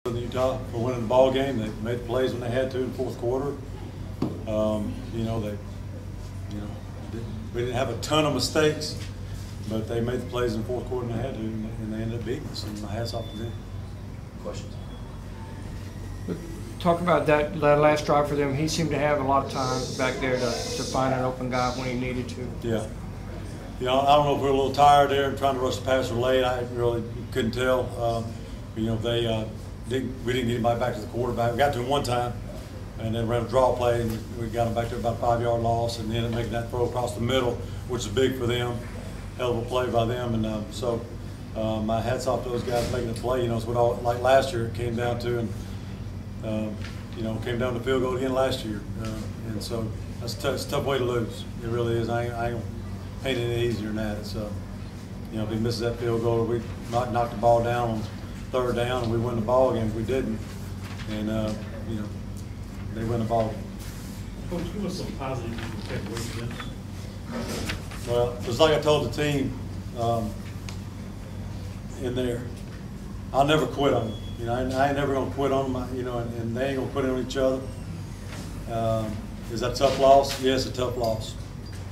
In Utah for winning the ball game. They made the plays when they had to in the fourth quarter. We didn't have a ton of mistakes, but they made the plays in the fourth quarter when they had to, and they ended up beating us. And my hats off to them. Questions? Talk about that last drive for them. He seemed to have a lot of time back there to find an open guy when he needed to. Yeah. I don't know if we were a little tired there and trying to rush the passer late. I really couldn't tell. We didn't get anybody back to the quarterback. We got to him one time, and then ran a draw play, and we got him back to about a 5-yard loss, and ended up making that throw across the middle, which is big for them. Hell of a play by them, and my hats off to those guys making the play. It's what all, like last year it came down to, and came down to field goal again last year, and so that's it's a tough way to lose. It really is. I ain't paint it any easier than that. It's if he misses that field goal, we might knock the ball down on third down and we win the ball game. If we didn't, and they win the ball game. Coach, give us some positive you can take away from this. Well, just like I told the team in there, I'll never quit on them. I ain't never gonna quit on them. And they ain't gonna quit on each other. Is that a tough loss? Yes, a tough loss.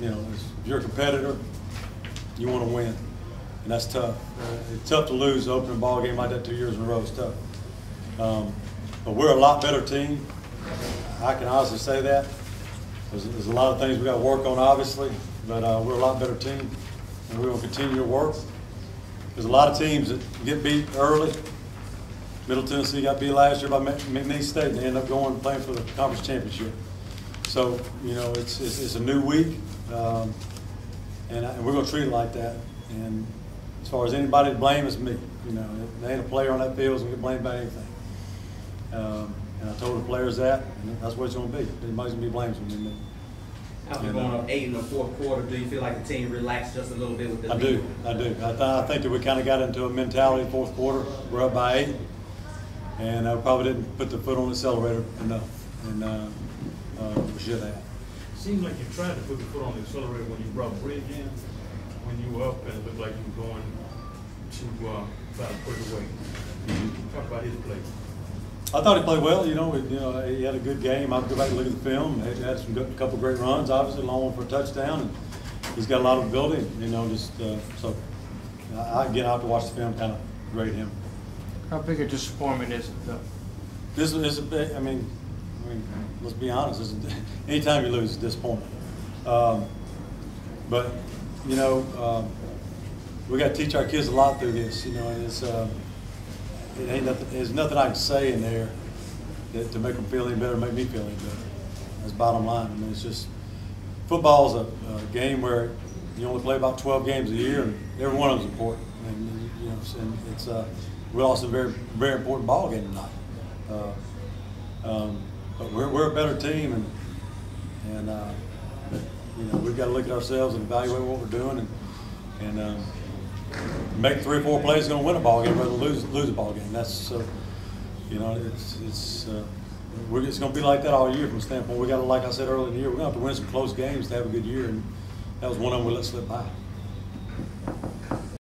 If you're a competitor, you want to win, and that's tough. It's tough to lose the opening ball game like that 2 years in a row. It's tough. But we're a lot better team. I can honestly say that. There's a lot of things we got to work on, obviously, but we're a lot better team, and we're going to continue to work. There's a lot of teams that get beat early. Middle Tennessee got beat last year by McNeese State, and they ended up going and playing for the conference championship. So it's a new week, and we're going to treat it like that. And as far as anybody to blame, it's me. There ain't a player on that field who can get blamed about anything. And I told the players that, and that's what it's going to be. Anybody's going to be blamed, it's going to be me. After going up 8 in the fourth quarter, do you feel like the team relaxed just a little bit with the lead? I do. I think that we kind of got into a mentality in the fourth quarter. We're up by 8, and I probably didn't put the foot on the accelerator enough, and we should have. Seems like you tried to put the foot on the accelerator when you brought Bridge in, when you were up, and it looked like you were going to try to put it away. Talk about his play. I thought he played well. He had a good game. I'll go back and look at the film. He had a couple great runs, obviously, long one for a touchdown, and he's got a lot of ability. So I have to watch the film, kind of grade him. How big a disappointment is it, though? This is a big. I mean, let's be honest. Anytime you lose, it's disappointing. But we got to teach our kids a lot through this. And it ain't nothing. There's nothing I can say in there to make them feel any better, make me feel any better. That's bottom line. It's just football is a game where you only play about 12 games a year, and every one of them is important. And it's we lost a very, very important ball game tonight. But we're a better team, and we've got to look at ourselves and evaluate what we're doing, and make 3 or 4 plays is going to win a ball game rather than lose a ball game. That's so. It's going to be like that all year from the standpoint. We got to, like I said earlier in the year, we're going to have to win some close games to have a good year, and that was one of them we let slip by.